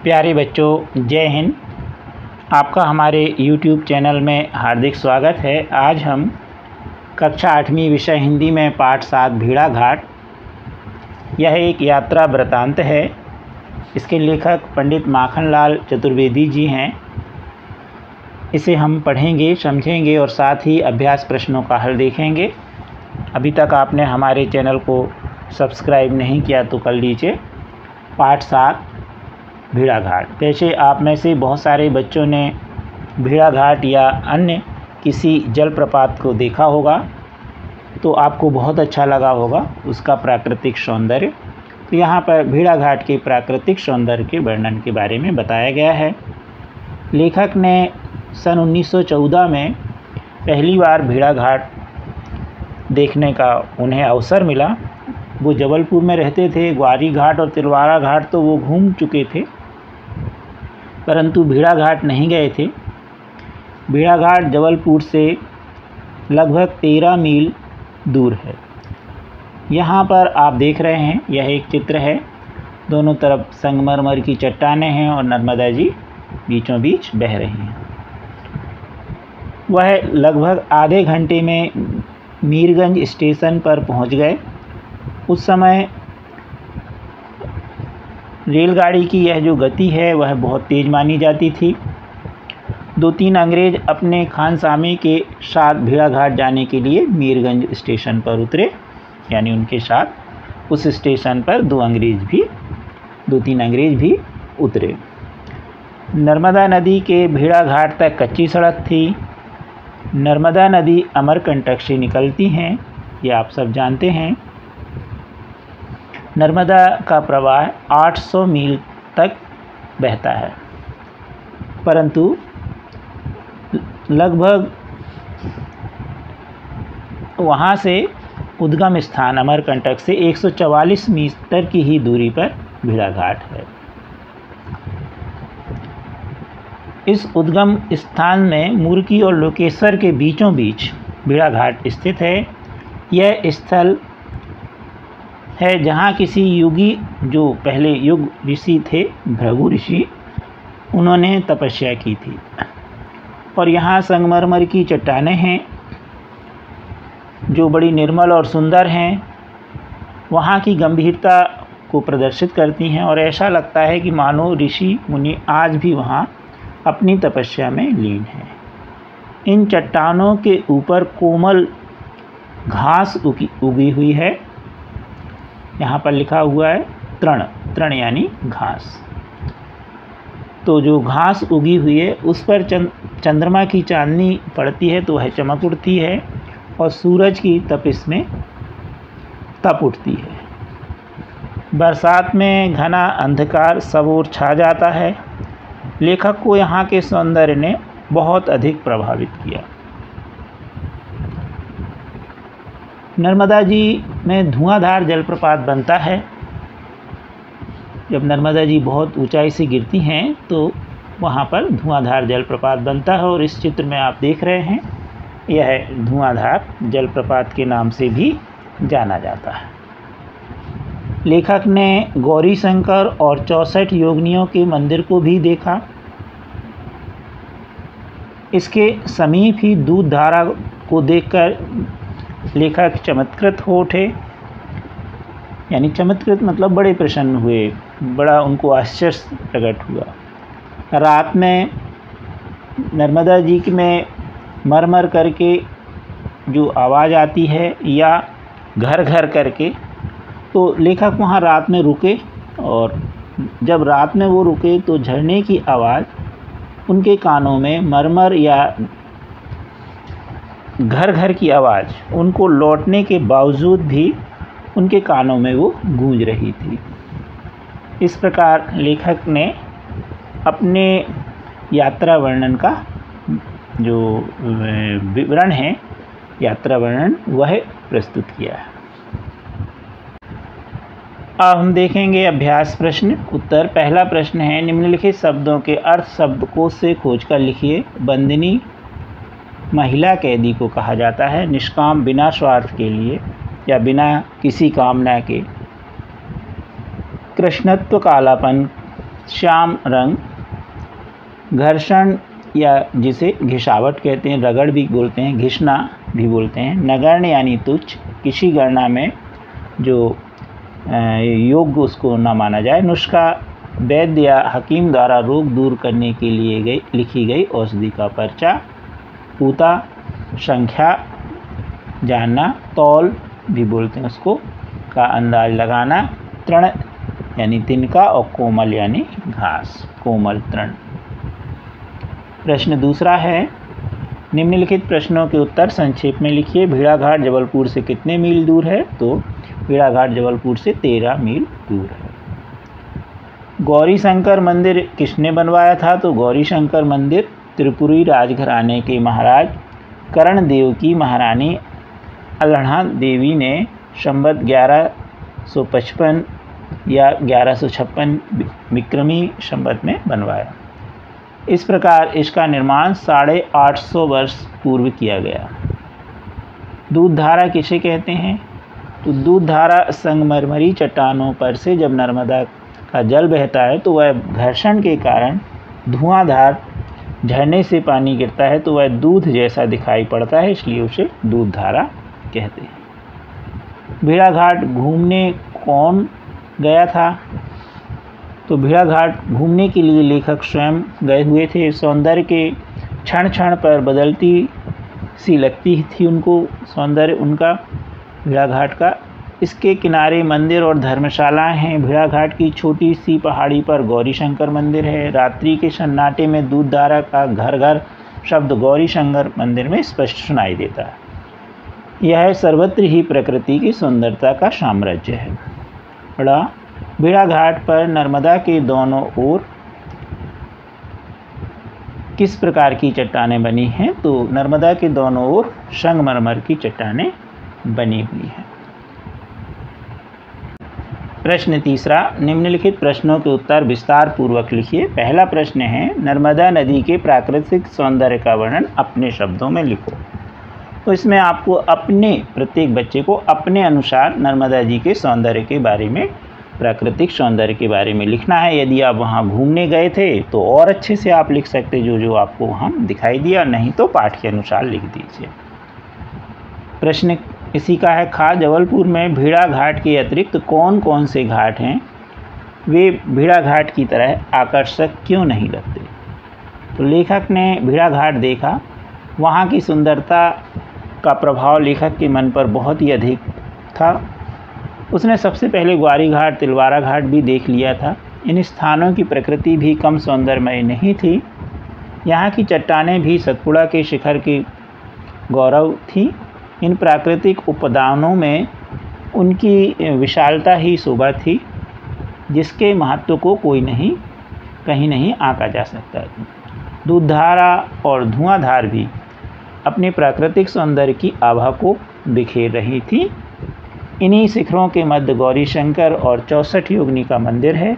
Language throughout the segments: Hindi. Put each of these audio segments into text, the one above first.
प्यारे बच्चों, जय हिंद। आपका हमारे YouTube चैनल में हार्दिक स्वागत है। आज हम कक्षा 8वीं विषय हिंदी में पाठ 7 भेड़ाघाट, यह एक यात्रा वृतांत है। इसके लेखक पंडित माखनलाल चतुर्वेदी जी हैं। इसे हम पढ़ेंगे, समझेंगे और साथ ही अभ्यास प्रश्नों का हल देखेंगे। अभी तक आपने हमारे चैनल को सब्सक्राइब नहीं किया तो कर लीजिए। पाठ 7 भेड़ाघाट। वैसे आप में से बहुत सारे बच्चों ने भेड़ाघाट या अन्य किसी जलप्रपात को देखा होगा, तो आपको बहुत अच्छा लगा होगा उसका प्राकृतिक सौंदर्य। तो यहाँ पर भेड़ाघाट के प्राकृतिक सौंदर्य के वर्णन के बारे में बताया गया है। लेखक ने सन 1914 में पहली बार भेड़ाघाट देखने का उन्हें अवसर मिला। वो जबलपुर में रहते थे। ग्वारी घाट और तिलवारा घाट तो वो घूम चुके थे, परंतु भेड़ाघाट नहीं गए थे। भेड़ाघाट जबलपुर से लगभग 13 मील दूर है। यहाँ पर आप देख रहे हैं, यह एक चित्र है। दोनों तरफ संगमरमर की चट्टानें हैं और नर्मदा जी बीचों बीच बह रही हैं। वह लगभग आधे घंटे में मीरगंज स्टेशन पर पहुँच गए। उस समय रेलगाड़ी की यह जो गति है वह बहुत तेज़ मानी जाती थी। 2-3 अंग्रेज़ अपने खानसामे के साथ भेड़ाघाट जाने के लिए मीरगंज स्टेशन पर उतरे, यानी उनके साथ उस स्टेशन पर 2-3 अंग्रेज़ भी उतरे। नर्मदा नदी के भेड़ाघाट तक कच्ची सड़क थी। नर्मदा नदी अमरकंटक से निकलती हैं, ये आप सब जानते हैं। नर्मदा का प्रवाह 800 मील तक बहता है, परंतु लगभग वहाँ से उद्गम स्थान अमरकंटक से 144 मीटर की ही दूरी पर भेड़ाघाट है। इस उद्गम स्थान में मुर्की और लोकेश्वर के बीचों बीच भेड़ाघाट स्थित है। यह स्थल है जहाँ किसी युगी, जो पहले युग ऋषि थे, भृगु ऋषि, उन्होंने तपस्या की थी। और यहाँ संगमरमर की चट्टानें हैं जो बड़ी निर्मल और सुंदर हैं। वहाँ की गंभीरता को प्रदर्शित करती हैं और ऐसा लगता है कि मानो ऋषि मुनि आज भी वहाँ अपनी तपस्या में लीन हैं। इन चट्टानों के ऊपर कोमल घास उगी हुई है। यहाँ पर लिखा हुआ है तृण यानी घास। तो जो घास उगी हुई है उस पर चंद्रमा की चांदनी पड़ती है तो वह चमक उठती है और सूरज की तपिश में तप उठती है। बरसात में घना अंधकार सब ओर छा जाता है। लेखक को यहाँ के सौंदर्य ने बहुत अधिक प्रभावित किया। नर्मदा जी में धुआंधार जलप्रपात बनता है। जब नर्मदा जी बहुत ऊंचाई से गिरती हैं तो वहाँ पर धुआंधार जलप्रपात बनता है और इस चित्र में आप देख रहे हैं, यह धुआंधार जलप्रपात के नाम से भी जाना जाता है। लेखक ने गौरी शंकर और 64 योगिनियों के मंदिर को भी देखा। इसके समीप ही दूध धारा को देखकर लेखक चमत्कृत हो उठे, यानी चमत्कृत मतलब बड़े प्रसन्न हुए, बड़ा उनको आश्चर्य प्रकट हुआ। रात में नर्मदा जी में मरमर करके जो आवाज़ आती है या घर घर करके, तो लेखक वहाँ रात में रुके और जब रात में वो रुके तो झरने की आवाज़ उनके कानों में, मरमर या घर घर की आवाज़ उनको लौटने के बावजूद भी उनके कानों में वो गूंज रही थी। इस प्रकार लेखक ने अपने यात्रा वर्णन का जो विवरण है, यात्रा वर्णन, वह प्रस्तुत किया है। अब हम देखेंगे अभ्यास प्रश्न उत्तर। पहला प्रश्न है, निम्नलिखित शब्दों के अर्थ शब्दकोश से खोजकर लिखिए। बंदिनी महिला कैदी को कहा जाता है। निष्काम बिना स्वार्थ के लिए या बिना किसी कामना के। कृष्णत्व कालापन श्याम रंग, घर्षण या जिसे घिसावट कहते हैं, रगड़ भी बोलते हैं, घिसना भी बोलते हैं, नगण्य यानी तुच्छ, किसी गणना में जो योग्य उसको न माना जाए, नुस्खा वैद्य या हकीम द्वारा रोग दूर करने के लिए लिखी गई औषधि का पर्चा, पूता संख्या जानना, तौल भी बोलते हैं उसको, का अंदाज लगाना, तृण यानी तिनका, और कोमल यानी घास, कोमल तृण। प्रश्न दूसरा है, निम्नलिखित प्रश्नों के उत्तर संक्षेप में लिखिए। भेड़ाघाट जबलपुर से कितने मील दूर है? तो भेड़ाघाट जबलपुर से 13 मील दूर है। गौरी शंकर मंदिर किसने बनवाया था? तो गौरी शंकर मंदिर त्रिपुरी राजघराने के महाराज करणदेव की महारानी अल्हणा देवी ने संवत 1155 या 1156 विक्रमी संवत में बनवाया। इस प्रकार इसका निर्माण 850 वर्ष पूर्व किया गया। दूध धारा किसे कहते हैं? तो दूध धारा संगमरमरी चट्टानों पर से जब नर्मदा का जल बहता है तो वह घर्षण के कारण धुआंधार झरने से पानी गिरता है तो वह दूध जैसा दिखाई पड़ता है, इसलिए उसे दूध धारा कहते हैं। भेड़ाघाट घूमने कौन गया था? तो भेड़ाघाट घूमने के लिए लेखक स्वयं गए हुए थे। सौंदर्य के क्षण क्षण पर बदलती सी लगती थी उनको सौंदर्य उनका भेड़ाघाट का। इसके किनारे मंदिर और धर्मशालाएं हैं। भेड़ाघाट की छोटी सी पहाड़ी पर गौरी शंकर मंदिर है। रात्रि के सन्नाटे में दूध धारा का घर घर शब्द गौरी शंकर मंदिर में स्पष्ट सुनाई देता है। यह सर्वत्र ही प्रकृति की सुंदरता का साम्राज्य है। बड़ा भेड़ाघाट पर नर्मदा के दोनों ओर किस प्रकार की चट्टानें बनी हैं? तो नर्मदा के दोनों ओर संगमरमर की चट्टानें बनी हुई हैं। प्रश्न तीसरा, निम्नलिखित प्रश्नों के उत्तर विस्तार पूर्वक लिखिए। पहला प्रश्न है, नर्मदा नदी के प्राकृतिक सौंदर्य का वर्णन अपने शब्दों में लिखो। तो इसमें आपको प्रत्येक बच्चे को अपने अनुसार नर्मदा जी के सौंदर्य के बारे में, प्राकृतिक सौंदर्य के बारे में लिखना है। यदि आप वहाँ घूमने गए थे तो और अच्छे से आप लिख सकते जो जो आपको वहाँ दिखाई दिया, नहीं तो पाठ के अनुसार लिख दीजिए। प्रश्न इसी का है, खा जबलपुर में भेड़ाघाट के अतिरिक्त कौन कौन से घाट हैं? वे भेड़ाघाट की तरह आकर्षक क्यों नहीं लगते? तो लेखक ने भेड़ाघाट देखा, वहाँ की सुंदरता का प्रभाव लेखक के मन पर बहुत ही अधिक था। उसने सबसे पहले ग्वारी घाट, तिलवारा घाट भी देख लिया था। इन स्थानों की प्रकृति भी कम सौंदर्यमय नहीं थी। यहाँ की चट्टानें भी सतपुड़ा के शिखर के गौरव थी। इन प्राकृतिक उपादानों में उनकी विशालता ही शोभा थी, जिसके महत्व को कहीं नहीं आंका जा सकता। दूधधारा और धुआंधार भी अपने प्राकृतिक सौंदर्य की आभा को बिखेर रही थी। इन्हीं शिखरों के मध्य गौरी शंकर और 64 योगिनी का मंदिर है।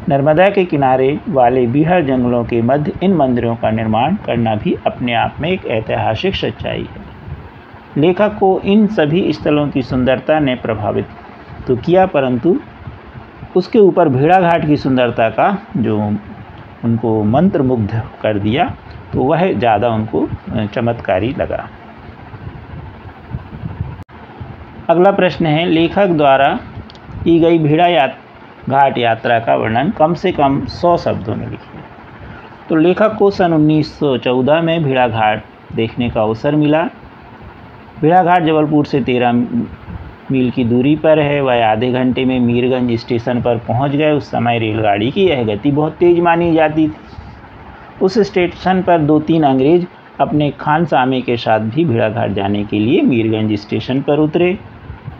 नर्मदा के किनारे वाले बिहार जंगलों के मध्य इन मंदिरों का निर्माण करना भी अपने आप में एक ऐतिहासिक सच्चाई है। लेखक को इन सभी स्थलों की सुंदरता ने प्रभावित तो किया, परंतु उसके ऊपर भेड़ाघाट की सुंदरता का जो उनको मंत्रमुग्ध कर दिया, तो वह ज़्यादा उनको चमत्कारी लगा। अगला प्रश्न है, लेखक द्वारा की गई भेड़ाघाट यात्रा का वर्णन कम से कम 100 शब्दों में लिखिए। तो लेखक को सन 1914 में भेड़ाघाट देखने का अवसर मिला। भेड़ाघाट जबलपुर से 13 मील की दूरी पर है। वह आधे घंटे में मीरगंज स्टेशन पर पहुंच गए। उस समय रेलगाड़ी की यह गति बहुत तेज मानी जाती थी। उस स्टेशन पर 2-3 अंग्रेज अपने खानसामे के साथ भी भेड़ाघाट जाने के लिए मीरगंज स्टेशन पर उतरे।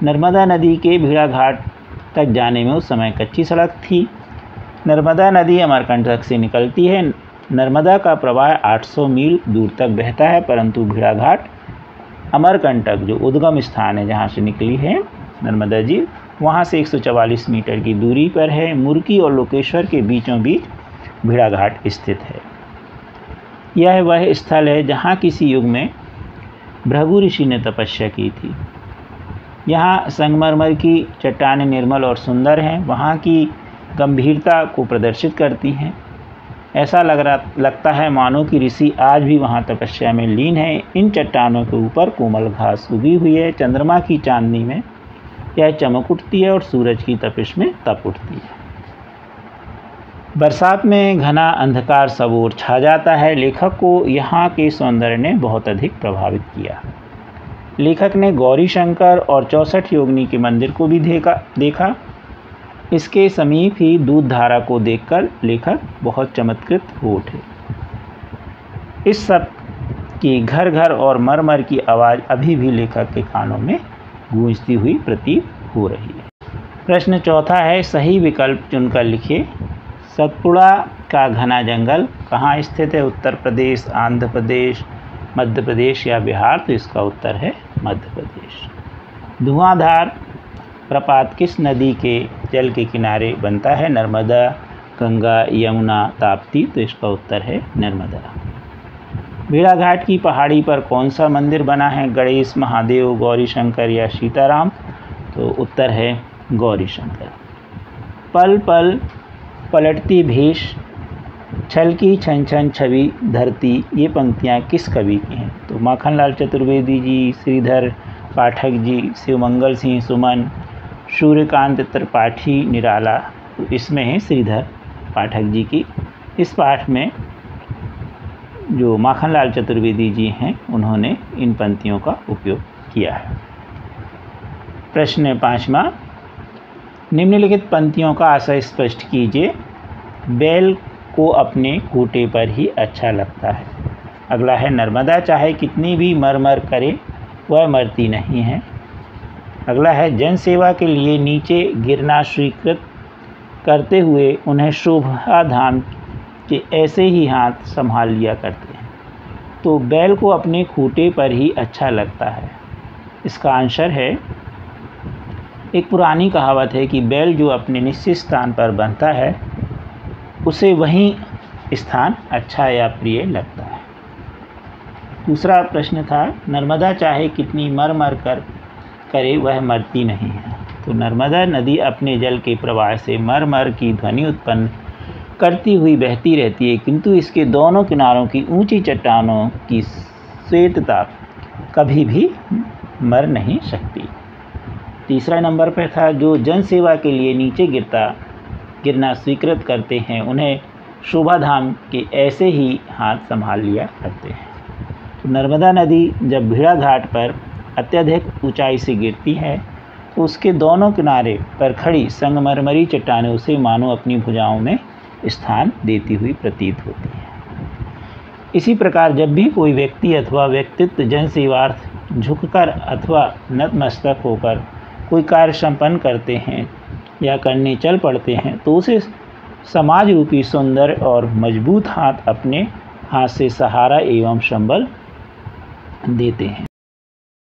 नर्मदा नदी के भेड़ाघाट तक जाने में उस समय कच्ची सड़क थी। नर्मदा नदी अमरकंटक से निकलती है। नर्मदा का प्रवाह 800 मील दूर तक बहता है, परंतु भेड़ाघाट अमरकंटक जो उद्गम स्थान है जहाँ से निकली है नर्मदा जी, वहाँ से 144 मीटर की दूरी पर है। मुर्की और लोकेश्वर के बीचों बीच भेड़ाघाट स्थित है। यह वह स्थल है जहाँ किसी युग में भृगु ऋषि ने तपस्या की थी। यहाँ संगमरमर की चट्टानें निर्मल और सुंदर हैं। वहाँ की गंभीरता को प्रदर्शित करती हैं। ऐसा लगता है मानो कि ऋषि आज भी वहाँ तपस्या में लीन है। इन चट्टानों के ऊपर कोमल घास उगी हुई है। चंद्रमा की चांदनी में यह चमक उठती है और सूरज की तपिश में तप उठती है। बरसात में घना अंधकार सब ओर छा जाता है। लेखक को यहाँ के सौंदर्य ने बहुत अधिक प्रभावित किया। लेखक ने गौरी शंकर और 64 योगिनी के मंदिर को भी देखा। इसके समीप ही दूध धारा को देखकर लेखक बहुत चमत्कृत हो उठे। इस सब की घर घर और मरमर की आवाज़ अभी भी लेखक के कानों में गूंजती हुई प्रतीत हो रही है। प्रश्न चौथा है, सही विकल्प चुनकर लिखिए। सतपुड़ा का घना जंगल कहाँ स्थित है? उत्तर प्रदेश, आंध्र प्रदेश, मध्य प्रदेश या बिहार? तो इसका उत्तर है मध्य प्रदेश। धुआंधार प्रपात किस नदी के जल के किनारे बनता है? नर्मदा, गंगा, यमुना, ताप्ती? तो इसका उत्तर है नर्मदा। भेड़ाघाट की पहाड़ी पर कौन सा मंदिर बना है? गणेश, महादेव, गौरी शंकर या सीताराम? तो उत्तर है गौरी शंकर। पल पल पलटती भेष, छल की छन छन छवि धरती, ये पंक्तियाँ किस कवि की हैं? तो माखनलाल चतुर्वेदी जी, श्रीधर पाठक जी, शिवमंगल सिंह सुमन, सूर्यकांत त्रिपाठी निराला? तो इसमें है श्रीधर पाठक जी की। इस पाठ में जो माखनलाल चतुर्वेदी जी हैं उन्होंने इन पंक्तियों का उपयोग किया है। प्रश्न 5वां, निम्नलिखित पंक्तियों का आशय स्पष्ट कीजिए। बैल को अपने खूंटे पर ही अच्छा लगता है। अगला है, नर्मदा चाहे कितनी भी मर करे वह मरती नहीं है। अगला है, जन सेवा के लिए नीचे गिरना स्वीकृत करते हुए उन्हें शोभा धाम के ऐसे ही हाथ संभाल लिया करते हैं। तो बैल को अपने खूंटे पर ही अच्छा लगता है। इसका आंसर है, एक पुरानी कहावत है कि बैल जो अपने निश्चित स्थान पर बंधता है उसे वही स्थान अच्छा या प्रिय लगता है। दूसरा प्रश्न था, नर्मदा चाहे कितनी मर कर करे वह मरती नहीं है। तो नर्मदा नदी अपने जल के प्रवाह से मर की ध्वनि उत्पन्न करती हुई बहती रहती है, किंतु इसके दोनों किनारों की ऊंची चट्टानों की श्वेतता कभी भी मर नहीं सकती। तीसरा नंबर पर था, जो जन सेवा के लिए नीचे गिरना स्वीकृत करते हैं उन्हें शोभाधाम के ऐसे ही हाथ संभाल लिया करते हैं। तो नर्मदा नदी जब भेड़ाघाट पर अत्यधिक ऊंचाई से गिरती है तो उसके दोनों किनारे पर खड़ी संगमरमरी चट्टानें उसे मानो अपनी भुजाओं में स्थान देती हुई प्रतीत होती हैं। इसी प्रकार जब भी कोई व्यक्ति अथवा व्यक्तित्व जन सेवार्थ झुककर अथवा नतमस्तक होकर कोई कार्य संपन्न करते हैं या करने चल पड़ते हैं तो उसे समाज रूपी सुंदर और मजबूत हाथ अपने हाथ से सहारा एवं संबल देते हैं।